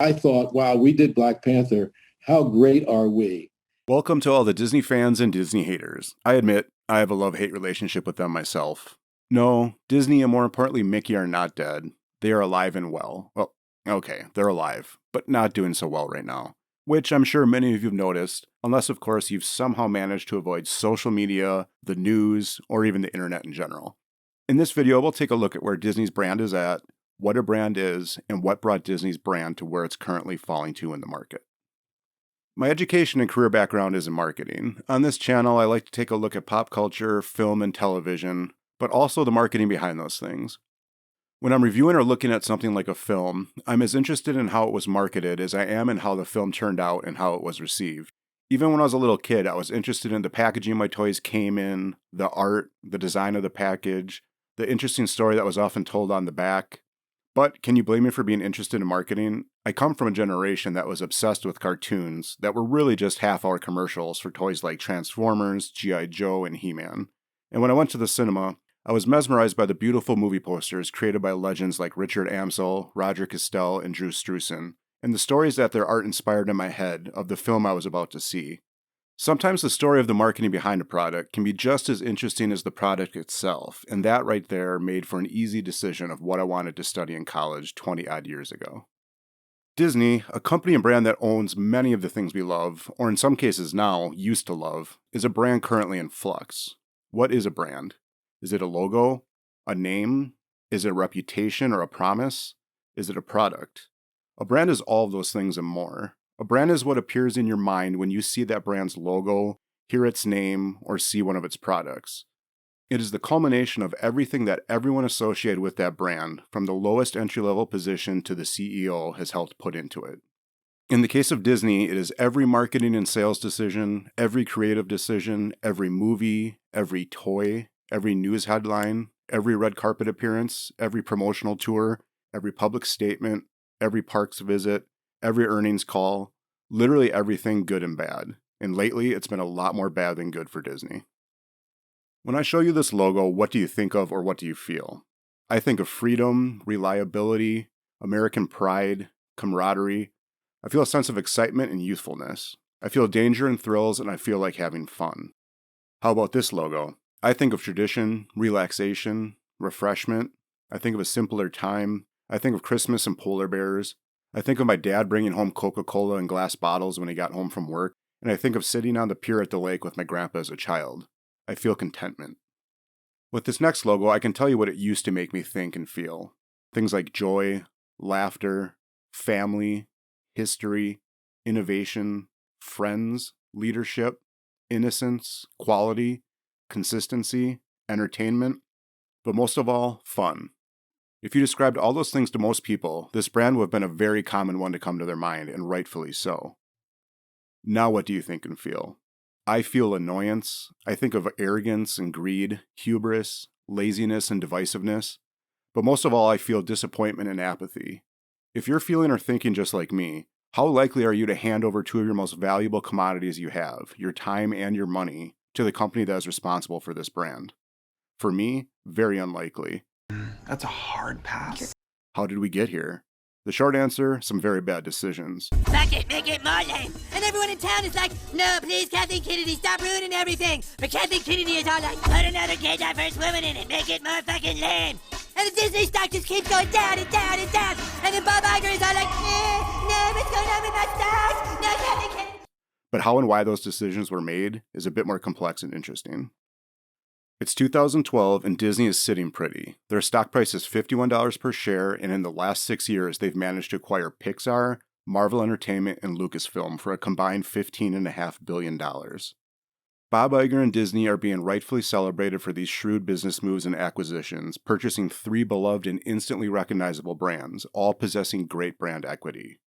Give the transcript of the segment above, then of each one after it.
I thought, wow, we did Black Panther. How great are we? Welcome to all the Disney fans and Disney haters. I admit, I have a love-hate relationship with them myself. No, Disney and more importantly Mickey are not dead. They are alive and well. Well, okay, they're alive, but not doing so well right now. Which I'm sure many of you have noticed, unless of course you've somehow managed to avoid social media, the news, or even the internet in general. In this video, we'll take a look at where Disney's brand is at, what a brand is, and what brought Disney's brand to where it's currently falling to in the market. My education and career background is in marketing. On this channel, I like to take a look at pop culture, film, and television, but also the marketing behind those things. When I'm reviewing or looking at something like a film, I'm as interested in how it was marketed as I am in how the film turned out and how it was received. Even when I was a little kid, I was interested in the packaging my toys came in, the art, the design of the package, the interesting story that was often told on the back. But can you blame me for being interested in marketing? I come from a generation that was obsessed with cartoons that were really just half-hour commercials for toys like Transformers, G.I. Joe, and He-Man. And when I went to the cinema, I was mesmerized by the beautiful movie posters created by legends like Richard Amsel, Roger Castell, and Drew Struzan, and the stories that their art inspired in my head of the film I was about to see. Sometimes the story of the marketing behind a product can be just as interesting as the product itself, and that right there made for an easy decision of what I wanted to study in college 20-odd years ago. Disney, a company and brand that owns many of the things we love, or in some cases now used to love, is a brand currently in flux. What is a brand? Is it a logo? A name? Is it a reputation or a promise? Is it a product? A brand is all of those things and more. A brand is what appears in your mind when you see that brand's logo, hear its name, or see one of its products. It is the culmination of everything that everyone associated with that brand, from the lowest entry-level position to the CEO, has helped put into it. In the case of Disney, it is every marketing and sales decision, every creative decision, every movie, every toy, every news headline, every red carpet appearance, every promotional tour, every public statement, every parks visit, every earnings call, literally everything good and bad. And lately, it's been a lot more bad than good for Disney. When I show you this logo, what do you think of or what do you feel? I think of freedom, reliability, American pride, camaraderie. I feel a sense of excitement and youthfulness. I feel danger and thrills, and I feel like having fun. How about this logo? I think of tradition, relaxation, refreshment. I think of a simpler time. I think of Christmas and polar bears. I think of my dad bringing home Coca-Cola in glass bottles when he got home from work, and I think of sitting on the pier at the lake with my grandpa as a child. I feel contentment. With this next logo, I can tell you what it used to make me think and feel. Things like joy, laughter, family, history, innovation, friends, leadership, innocence, quality, consistency, entertainment, but most of all, fun. If you described all those things to most people, this brand would have been a very common one to come to their mind, and rightfully so. Now what do you think and feel? I feel annoyance. I think of arrogance and greed, hubris, laziness and divisiveness. But most of all, I feel disappointment and apathy. If you're feeling or thinking just like me, how likely are you to hand over two of your most valuable commodities you have, your time and your money, to the company that is responsible for this brand? For me, very unlikely. That's a hard pass. How did we get here? The short answer, some very bad decisions. Fuck it, make it more lame. And everyone in town is like, no, please, Kathleen Kennedy, stop ruining everything. But Kathleen Kennedy is all like, put another gay diverse woman in it, make it more fucking lame. And the Disney stock just keeps going down and down and down. And then Bob Iger is all like, no, what's going on with my stocks? No, Kathleen Kennedy. But how and why those decisions were made is a bit more complex and interesting. It's 2012 and Disney is sitting pretty. Their stock price is $51 per share, and in the last 6 years, they've managed to acquire Pixar, Marvel Entertainment, and LucasFilm for a combined $15.5 billion. Bob Iger and Disney are being rightfully celebrated for these shrewd business moves and acquisitions, purchasing 3 beloved and instantly recognizable brands, all possessing great brand equity.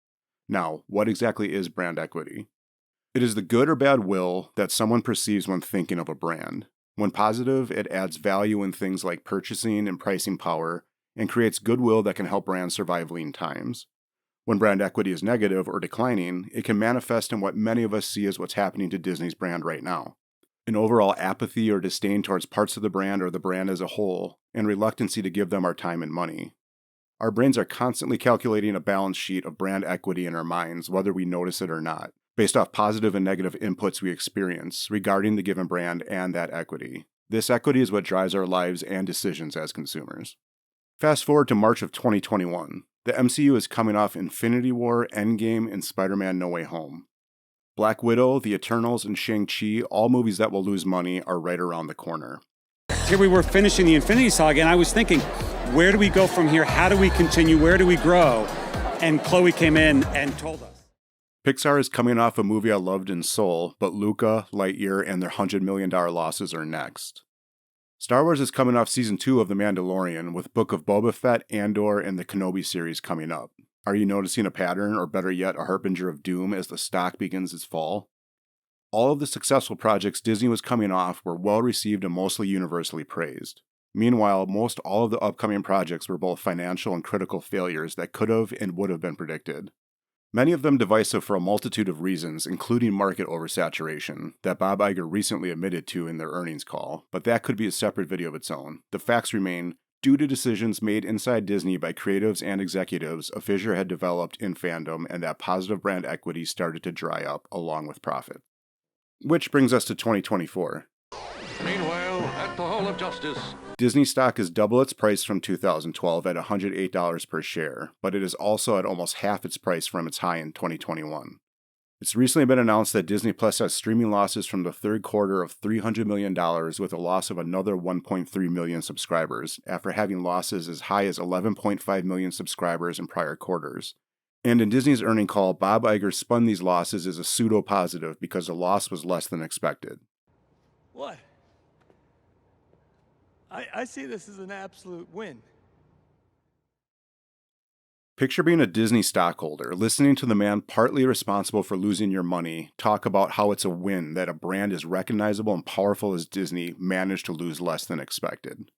Now, what exactly is brand equity? It is the good or bad will that someone perceives when thinking of a brand. When positive, it adds value in things like purchasing and pricing power, and creates goodwill that can help brands survive lean times. When brand equity is negative or declining, it can manifest in what many of us see as what's happening to Disney's brand right now. An overall apathy or disdain towards parts of the brand or the brand as a whole, and reluctancy to give them our time and money. Our brains are constantly calculating a balance sheet of brand equity in our minds, whether we notice it or not, based off positive and negative inputs we experience regarding the given brand and that equity. This equity is what drives our lives and decisions as consumers. Fast forward to March of 2021. The MCU is coming off Infinity War, Endgame, and Spider-Man No Way Home. Black Widow, The Eternals, and Shang-Chi, all movies that will lose money, are right around the corner. Here we were finishing the Infinity Saga, and I was thinking, where do we go from here? How do we continue? Where do we grow? And Chloe came in and told us. Pixar is coming off a movie I loved in Soul, but Luca, Lightyear, and their $100 million losses are next. Star Wars is coming off Season 2 of The Mandalorian, with Book of Boba Fett, Andor, and the Kenobi series coming up. Are you noticing a pattern, or better yet, a harbinger of doom as the stock begins its fall? All of the successful projects Disney was coming off were well received and mostly universally praised. Meanwhile, most all of the upcoming projects were both financial and critical failures that could have and would have been predicted. Many of them divisive for a multitude of reasons, including market oversaturation, that Bob Iger recently admitted to in their earnings call, but that could be a separate video of its own. The facts remain, due to decisions made inside Disney by creatives and executives, a fissure had developed in fandom and that positive brand equity started to dry up along with profit. Which brings us to 2024. Meanwhile, at the Hall of Justice, Disney stock is double its price from 2012 at $108 per share, but it is also at almost half its price from its high in 2021. It's recently been announced that Disney Plus has streaming losses from the third quarter of $300 million with a loss of another 1.3 million subscribers, after having losses as high as 11.5 million subscribers in prior quarters. And in Disney's earnings call, Bob Iger spun these losses as a pseudo-positive because the loss was less than expected. What? I see this as an absolute win. Picture being a Disney stockholder, listening to the man partly responsible for losing your money talk about how it's a win that a brand as recognizable and powerful as Disney managed to lose less than expected.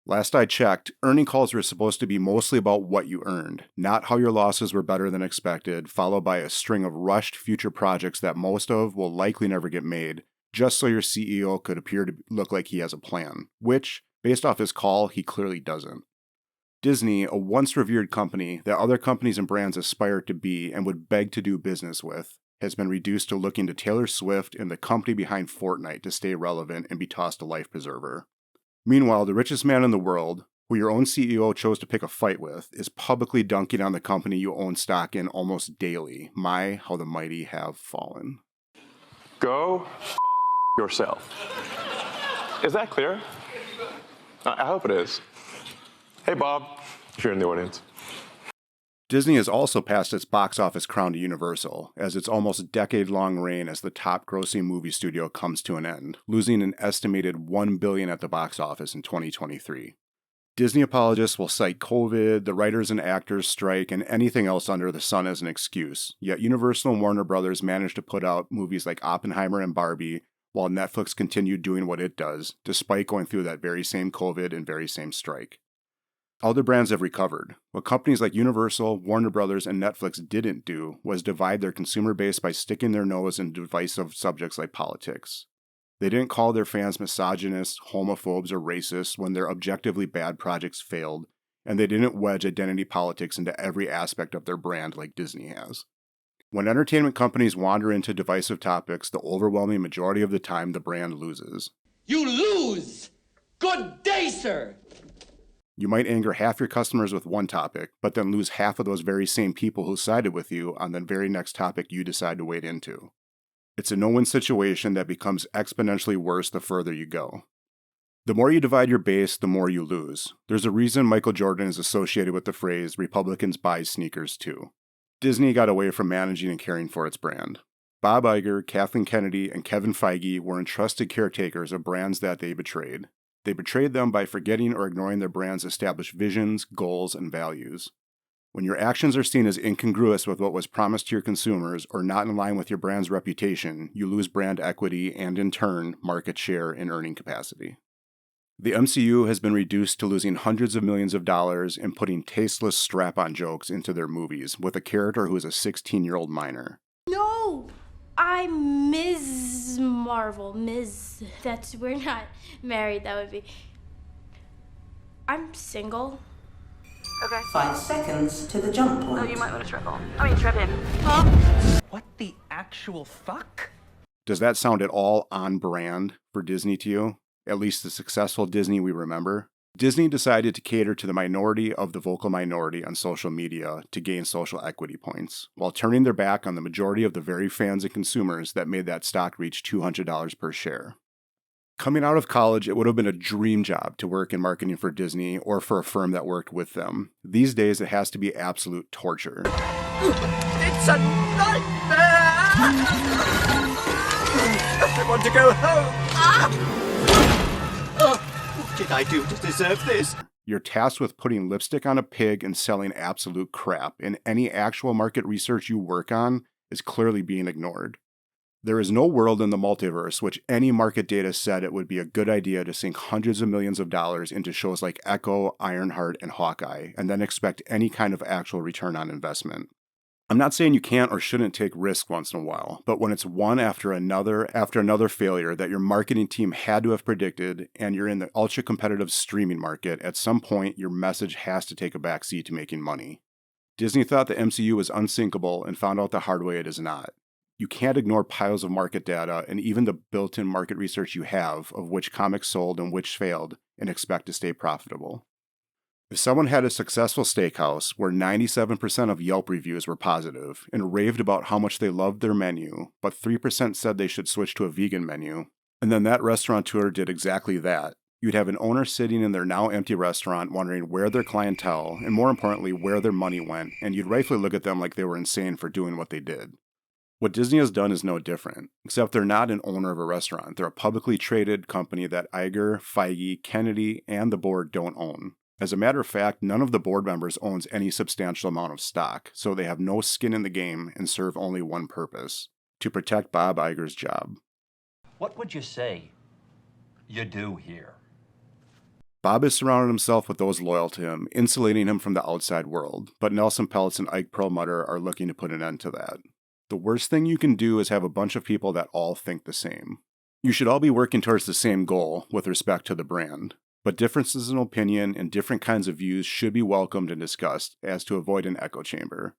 Last I checked, earning calls were supposed to be mostly about what you earned, not how your losses were better than expected, followed by a string of rushed future projects that most of will likely never get made, just so your CEO could appear to look like he has a plan, which, based off his call, he clearly doesn't. Disney, a once revered company that other companies and brands aspire to be and would beg to do business with, has been reduced to looking to Taylor Swift and the company behind Fortnite to stay relevant and be tossed a life preserver. Meanwhile, the richest man in the world, who your own CEO chose to pick a fight with, is publicly dunking on the company you own stock in almost daily. My, how the mighty have fallen. Go yourself. Is that clear? I hope it is. Hey, Bob, if you're in the audience. Disney has also passed its box office crown to Universal, as its almost decade-long reign as the top-grossing movie studio comes to an end, losing an estimated $1 billion at the box office in 2023. Disney apologists will cite COVID, the writers and actors strike, and anything else under the sun as an excuse, yet Universal and Warner Brothers managed to put out movies like Oppenheimer and Barbie, while Netflix continued doing what it does, despite going through that very same COVID and very same strike. Other brands have recovered. What companies like Universal, Warner Brothers, and Netflix didn't do was divide their consumer base by sticking their nose in divisive subjects like politics. They didn't call their fans misogynists, homophobes, or racists when their objectively bad projects failed, and they didn't wedge identity politics into every aspect of their brand like Disney has. When entertainment companies wander into divisive topics, the overwhelming majority of the time the brand loses. You lose! Good day, sir! You might anger half your customers with one topic, but then lose half of those very same people who sided with you on the very next topic you decide to wade into. It's a no-win situation that becomes exponentially worse the further you go. The more you divide your base, the more you lose. There's a reason Michael Jordan is associated with the phrase, Republicans buy sneakers too. Disney got away from managing and caring for its brand. Bob Iger, Kathleen Kennedy, and Kevin Feige were entrusted caretakers of brands that they betrayed. They betrayed them by forgetting or ignoring their brand's established visions, goals, and values. When your actions are seen as incongruous with what was promised to your consumers or not in line with your brand's reputation, you lose brand equity and, in turn, market share and earning capacity. The MCU has been reduced to losing hundreds of millions of dollars and putting tasteless strap-on jokes into their movies with a character who is a 16-year-old minor. No! I'm Ms. Marvel. We're not married, that would be. I'm single. Okay. 5 seconds to the jump point. Oh, you might want to triple. I mean, trip in. What the actual fuck? Does that sound at all on brand for Disney to you? At least the successful Disney we remember? Disney decided to cater to the minority of the vocal minority on social media to gain social equity points, while turning their back on the majority of the very fans and consumers that made that stock reach $200 per share. Coming out of college, it would have been a dream job to work in marketing for Disney or for a firm that worked with them. These days, it has to be absolute torture. It's a nightmare! I want to go home! What did I do to deserve this? You're tasked with putting lipstick on a pig and selling absolute crap, and any actual market research you work on is clearly being ignored. There is no world in the multiverse which any market data said it would be a good idea to sink hundreds of millions of dollars into shows like Echo, Ironheart, and Hawkeye, and then expect any kind of actual return on investment. I'm not saying you can't or shouldn't take risks once in a while, but when it's one after another failure that your marketing team had to have predicted, and you're in the ultra-competitive streaming market, at some point your message has to take a backseat to making money. Disney thought the MCU was unsinkable and found out the hard way it is not. You can't ignore piles of market data and even the built-in market research you have of which comics sold and which failed and expect to stay profitable. If someone had a successful steakhouse where 97% of Yelp reviews were positive and raved about how much they loved their menu, but 3% said they should switch to a vegan menu, and then that restaurateur did exactly that, you'd have an owner sitting in their now empty restaurant wondering where their clientele, and more importantly, where their money went, and you'd rightfully look at them like they were insane for doing what they did. What Disney has done is no different, except they're not an owner of a restaurant. They're a publicly traded company that Iger, Feige, Kennedy, and the board don't own. As a matter of fact, none of the board members owns any substantial amount of stock, so they have no skin in the game and serve only one purpose: to protect Bob Iger's job. What would you say you do here? Bob has surrounded himself with those loyal to him, insulating him from the outside world, but Nelson Peltz and Ike Perlmutter are looking to put an end to that. The worst thing you can do is have a bunch of people that all think the same. You should all be working towards the same goal with respect to the brand, but differences in opinion and different kinds of views should be welcomed and discussed as to avoid an echo chamber.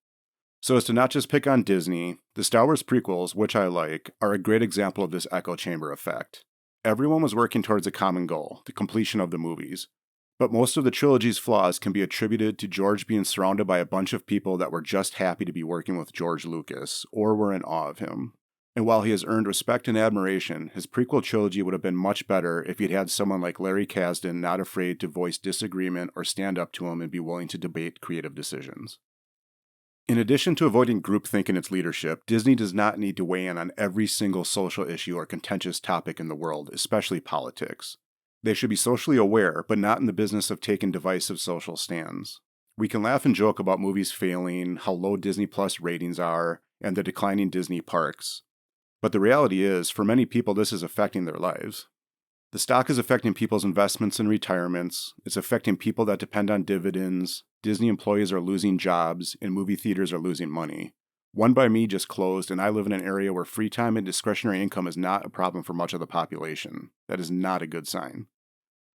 So as to not just pick on Disney, the Star Wars prequels, which I like, are a great example of this echo chamber effect. Everyone was working towards a common goal, the completion of the movies. But most of the trilogy's flaws can be attributed to George being surrounded by a bunch of people that were just happy to be working with George Lucas, or were in awe of him. And while he has earned respect and admiration, his prequel trilogy would have been much better if he'd had someone like Larry Kasdan not afraid to voice disagreement or stand up to him and be willing to debate creative decisions. In addition to avoiding groupthink in its leadership, Disney does not need to weigh in on every single social issue or contentious topic in the world, especially politics. They should be socially aware, but not in the business of taking divisive social stands. We can laugh and joke about movies failing, how low Disney Plus ratings are, and the declining Disney parks. But the reality is, for many people, this is affecting their lives. The stock is affecting people's investments and retirements. It's affecting people that depend on dividends. Disney employees are losing jobs, and movie theaters are losing money. One by Me just closed, and I live in an area where free time and discretionary income is not a problem for much of the population. That is not a good sign.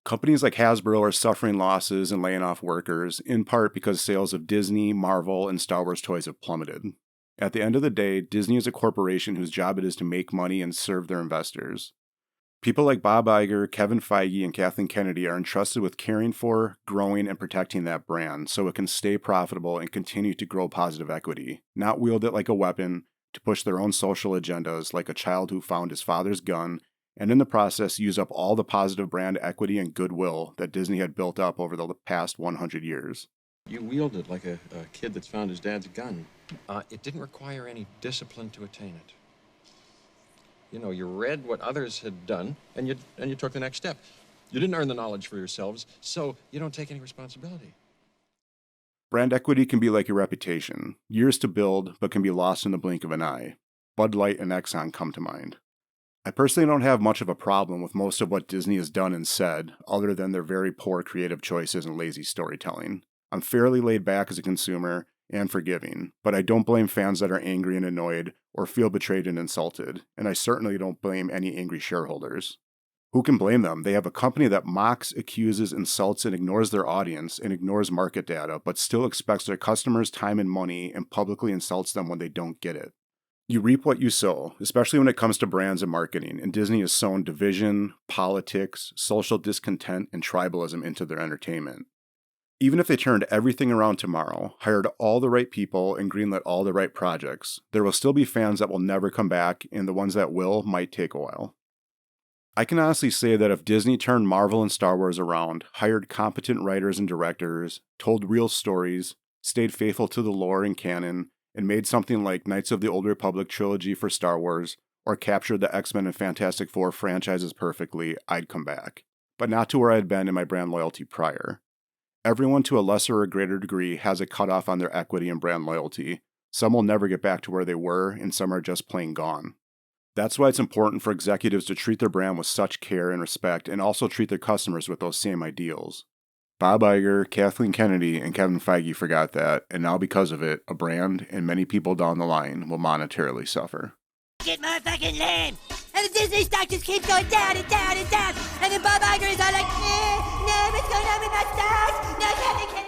Companies like Hasbro are suffering losses and laying off workers, in part because sales of Disney, Marvel, and Star Wars toys have plummeted. At the end of the day, Disney is a corporation whose job it is to make money and serve their investors. People like Bob Iger, Kevin Feige, and Kathleen Kennedy are entrusted with caring for, growing, and protecting that brand so it can stay profitable and continue to grow positive equity, not wield it like a weapon to push their own social agendas like a child who found his father's gun, and in the process use up all the positive brand equity and goodwill that Disney had built up over the past 100 years. You wield it like a kid that's found his dad's gun. It didn't require any discipline to attain it. You know, you read what others had done, and you took the next step. You didn't earn the knowledge for yourselves, so you don't take any responsibility. Brand equity can be like your reputation. Years to build, but can be lost in the blink of an eye. Bud Light and Exxon come to mind. I personally don't have much of a problem with most of what Disney has done and said, other than their very poor creative choices and lazy storytelling. I'm fairly laid back as a consumer and forgiving, but I don't blame fans that are angry and annoyed or feel betrayed and insulted, and I certainly don't blame any angry shareholders. Who can blame them? They have a company that mocks, accuses, insults, and ignores their audience and ignores market data, but still expects their customers' time and money and publicly insults them when they don't get it. You reap what you sow, especially when it comes to brands and marketing, and Disney has sown division, politics, social discontent, and tribalism into their entertainment. Even if they turned everything around tomorrow, hired all the right people, and greenlit all the right projects, there will still be fans that will never come back, and the ones that will might take a while. I can honestly say that if Disney turned Marvel and Star Wars around, hired competent writers and directors, told real stories, stayed faithful to the lore and canon, and made something like Knights of the Old Republic trilogy for Star Wars, or captured the X-Men and Fantastic Four franchises perfectly, I'd come back. But not to where I had been in my brand loyalty prior. Everyone to a lesser or greater degree has a cutoff on their equity and brand loyalty. Some will never get back to where they were, and some are just plain gone. That's why it's important for executives to treat their brand with such care and respect, and also treat their customers with those same ideals. Bob Iger, Kathleen Kennedy, and Kevin Feige forgot that, and now because of it, a brand and many people down the line will monetarily suffer. Get more fucking lame! And the Disney stock just keeps going down and down and down! And then Bob Iger is all like, no, what's going on with my stocks? No, Kathleen